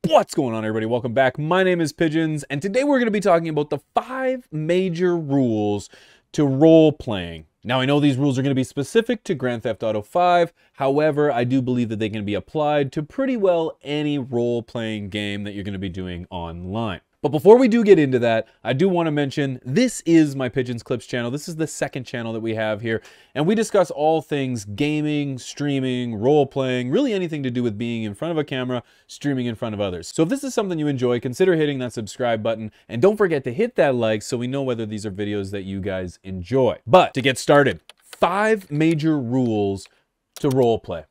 What's going on, everybody? Welcome back. My name is Pigeons, and today we're going to be talking about the 5 major rules to role-playing. Now, I know these rules are going to be specific to Grand Theft Auto 5. However, I do believe that they can be applied to pretty well any role-playing game that you're going to be doing online. But before we do get into that, I do want to mention this is my Pigeons Clips channel. This is the second channel that we have here, and we discuss all things gaming, streaming, role-playing, really anything to do with being in front of a camera, streaming in front of others. So if this is something you enjoy, consider hitting that subscribe button, and don't forget to hit that like so we know whether these are videos that you guys enjoy. But to get started, 5 major rules to roleplay.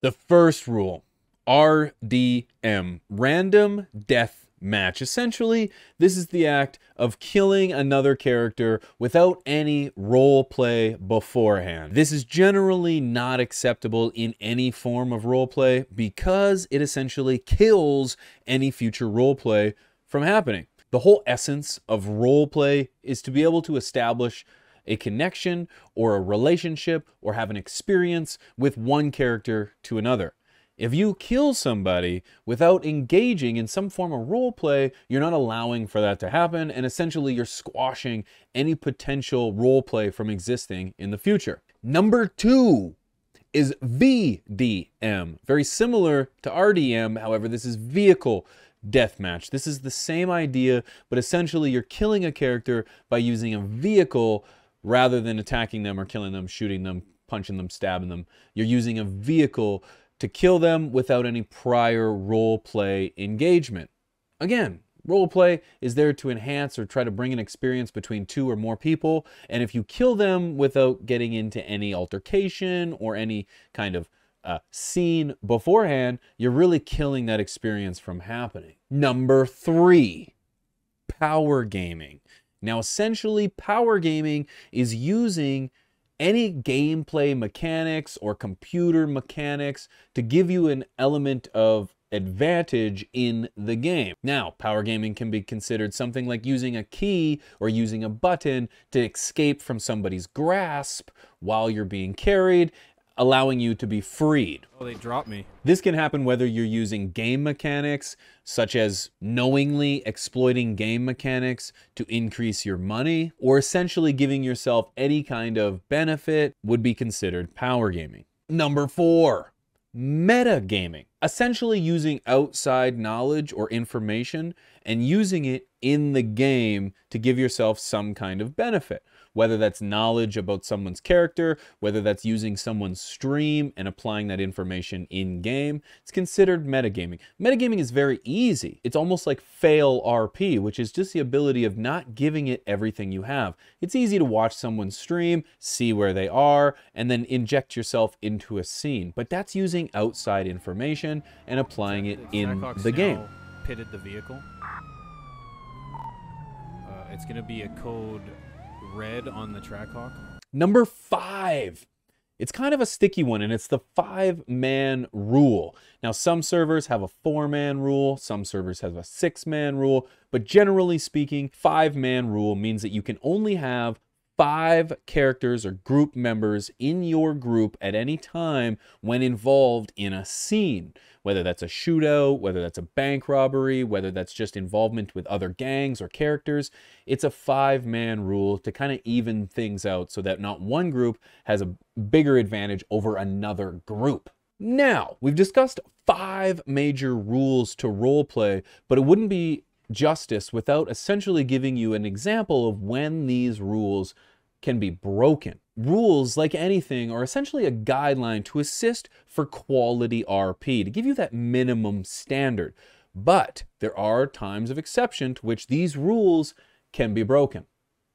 The first rule, RDM, random death match. Essentially, this is the act of killing another character without any role play beforehand. This is generally not acceptable in any form of role play because it essentially kills any future role play from happening. The whole essence of role play is to be able to establish a connection or a relationship or have an experience with one character to another. If you kill somebody without engaging in some form of role play, you're not allowing for that to happen, and essentially you're squashing any potential role play from existing in the future. Number 2 is VDM. Very similar to RDM, however, this is vehicle deathmatch. This is the same idea, but essentially you're killing a character by using a vehicle rather than attacking them or killing them, shooting them, punching them, stabbing them. You're using a vehicle to kill them without any prior role play engagement. Again, role play is there to enhance or try to bring an experience between 2 or more people, and if you kill them without getting into any altercation or any kind of scene beforehand, you're really killing that experience from happening. Number 3, power gaming. Now, essentially, power gaming is using any gameplay mechanics or computer mechanics to give you an element of advantage in the game. Now, power gaming can be considered something like using a key or using a button to escape from somebody's grasp while you're being carried, allowing you to be freed. Oh, they dropped me. This can happen whether you're using game mechanics, such as knowingly exploiting game mechanics to increase your money, or essentially giving yourself any kind of benefit would be considered power gaming. Number 4, MetaGaming. Essentially using outside knowledge or information and using it in the game to give yourself some kind of benefit. Whether that's knowledge about someone's character, whether that's using someone's stream and applying that information in-game, it's considered metagaming. Metagaming is very easy. It's almost like fail RP, which is just the ability of not giving it everything you have. It's easy to watch someone's stream, see where they are, and then inject yourself into a scene. But that's using outside information and applying it in the game. Pitted the vehicle. It's going to be a code red on the Trackhawk. Number 5. It's kind of a sticky one, and it's the 5-man rule. Now, some servers have a 4-man rule, some servers have a 6-man rule, but generally speaking, 5-man rule means that you can only have 5 characters or group members in your group at any time when involved in a scene. Whether that's a shootout, whether that's a bank robbery, whether that's just involvement with other gangs or characters, it's a 5-man rule to kind of even things out so that not one group has a bigger advantage over another group. Now, we've discussed 5 major rules to roleplay, but it wouldn't be justice without essentially giving you an example of when these rules can be broken. Rules, like anything, are essentially a guideline to assist for quality RP, to give you that minimum standard. But there are times of exception to which these rules can be broken.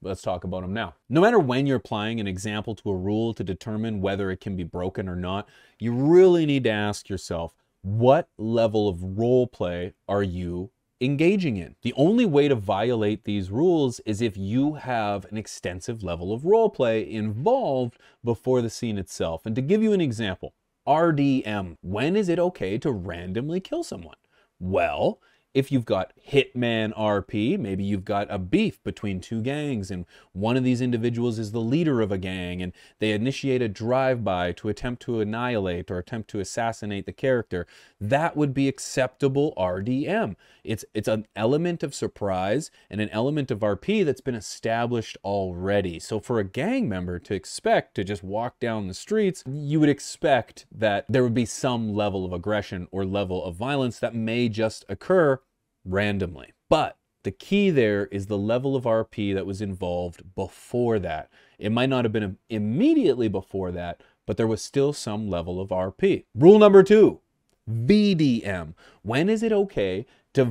Let's talk about them now. No matter when you're applying an example to a rule to determine whether it can be broken or not, you really need to ask yourself, what level of role play are you engaging in? The only way to violate these rules is if you have an extensive level of roleplay involved before the scene itself. And to give you an example, RDM, when is it okay to randomly kill someone? Well, If you've got Hitman RP, maybe you've got a beef between two gangs and one of these individuals is the leader of a gang and they initiate a drive-by to attempt to annihilate or attempt to assassinate the character. That would be acceptable RDM. It's an element of surprise and an element of RP that's been established already. So for a gang member to expect to just walk down the streets, you would expect that there would be some level of aggression or level of violence that may just occur randomly. But the key there is the level of RP that was involved before that. It might not have been immediately before that, but there was still some level of RP. Rule number 2, VDM. When is it okay to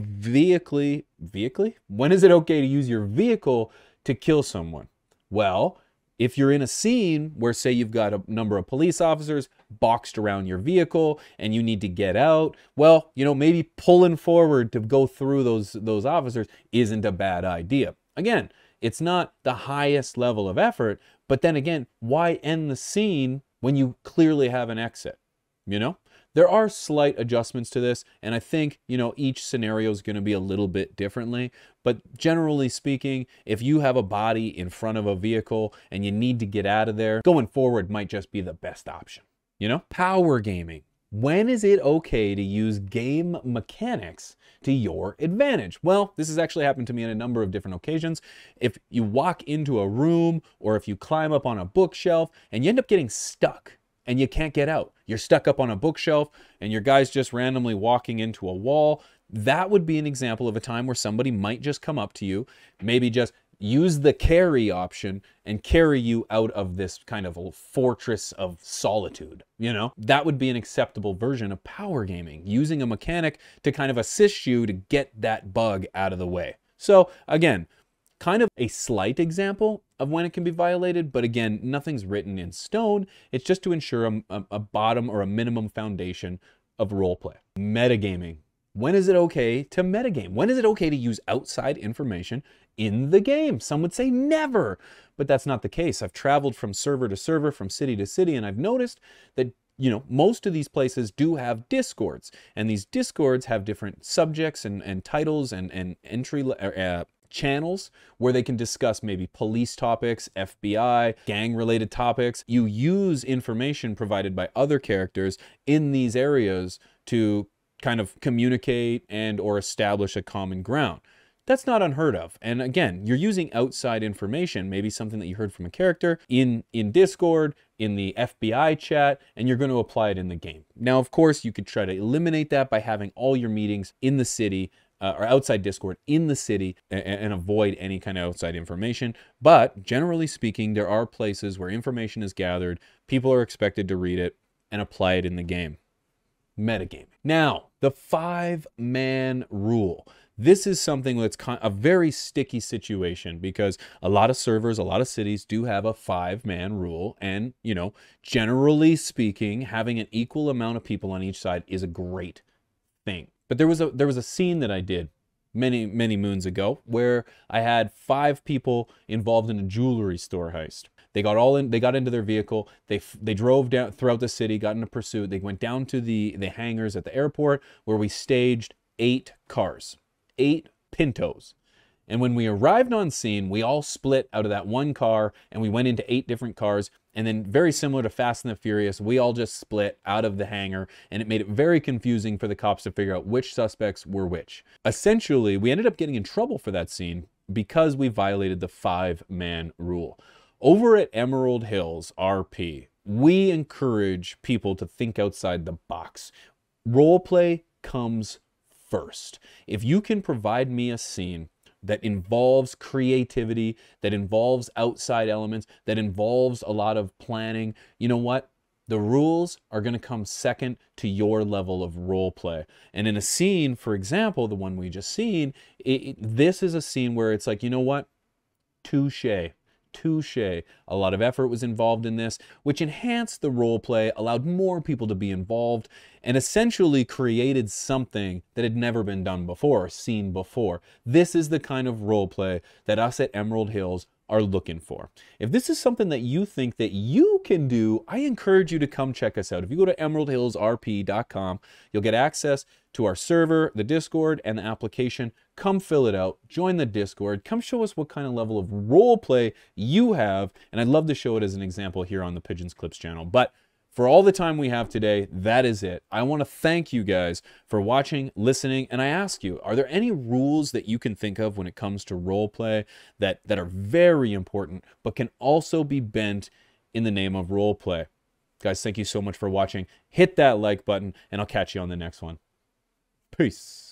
when is it okay to use your vehicle to kill someone? Well, if you're in a scene where, say, you've got a number of police officers boxed around your vehicle and you need to get out, well, you know, maybe pulling forward to go through those officers isn't a bad idea. Again, it's not the highest level of effort, but then again, why end the scene when you clearly have an exit, you know? There are slight adjustments to this, and I think, you know, each scenario is going to be a little bit differently. But generally speaking, if you have a body in front of a vehicle and you need to get out of there, going forward might just be the best option, you know? Power gaming. When is it okay to use game mechanics to your advantage? Well, this has actually happened to me on a number of different occasions. If you walk into a room or if you climb up on a bookshelf and you end up getting stuck, and you can't get out. You're stuck up on a bookshelf and your guy's just randomly walking into a wall. That would be an example of a time where somebody might just come up to you, maybe just use the carry option and carry you out of this kind of a fortress of solitude, you know? That would be an acceptable version of power gaming, using a mechanic to kind of assist you to get that bug out of the way. So again, kind of a slight example of when it can be violated, but again, nothing's written in stone. It's just to ensure a bottom or a minimum foundation of roleplay. Metagaming. When is it okay to metagame? When is it okay to use outside information in the game? Some would say never, but that's not the case. I've traveled from server to server, from city to city, and I've noticed that, you know, most of these places do have discords, and these discords have different subjects and titles and entry channels where they can discuss maybe police topics, FBI, gang-related topics. You use information provided by other characters in these areas to kind of communicate and or establish a common ground. That's not unheard of. And again, you're using outside information, maybe something that you heard from a character in Discord, in the FBI chat, and you're going to apply it in the game. Now, of course, you could try to eliminate that by having all your meetings in the city or outside Discord in the city and avoid any kind of outside information. But generally speaking, there are places where information is gathered, people are expected to read it and apply it in the game. Metagaming. Now, the 5-man rule. This is something that's a very sticky situation because a lot of servers, a lot of cities do have a 5-man rule. And, you know, generally speaking, having an equal amount of people on each side is a great thing. But there was a scene that I did many moons ago where I had 5 people involved in a jewelry store heist. They got into their vehicle, they drove down throughout the city, got in a pursuit, they went down to the hangars at the airport where we staged 8 cars, 8 Pintos. And when we arrived on scene, we all split out of that one car and we went into 8 different cars. And then very similar to Fast and the Furious, we all just split out of the hangar, and it made it very confusing for the cops to figure out which suspects were which. Essentially, we ended up getting in trouble for that scene because we violated the 5-man rule. Over at Emerald Hills RP, we encourage people to think outside the box. Roleplay comes first. If you can provide me a scene that involves creativity, that involves outside elements, that involves a lot of planning, you know what? The rules are going to come second to your level of role play. And in a scene, for example, the one we just seen, this is a scene where it's like, you know what? Touché. A lot of effort was involved in this, which enhanced the role play, allowed more people to be involved, and essentially created something that had never been done before, seen before. This is the kind of role play that us at Emerald Hills are looking for. If this is something that you think that you can do, I encourage you to come check us out. If you go to emeraldhillsrp.com, you'll get access to our server, the Discord, and the application. Come fill it out, join the Discord, come show us what kind of level of role play you have, and I'd love to show it as an example here on the Pigeons Clips channel. But for all the time we have today, that is it. I want to thank you guys for watching, listening, and I ask you, are there any rules that you can think of when it comes to role play that are very important, but can also be bent in the name of role play? Guys, thank you so much for watching. Hit that like button, and I'll catch you on the next one. Peace.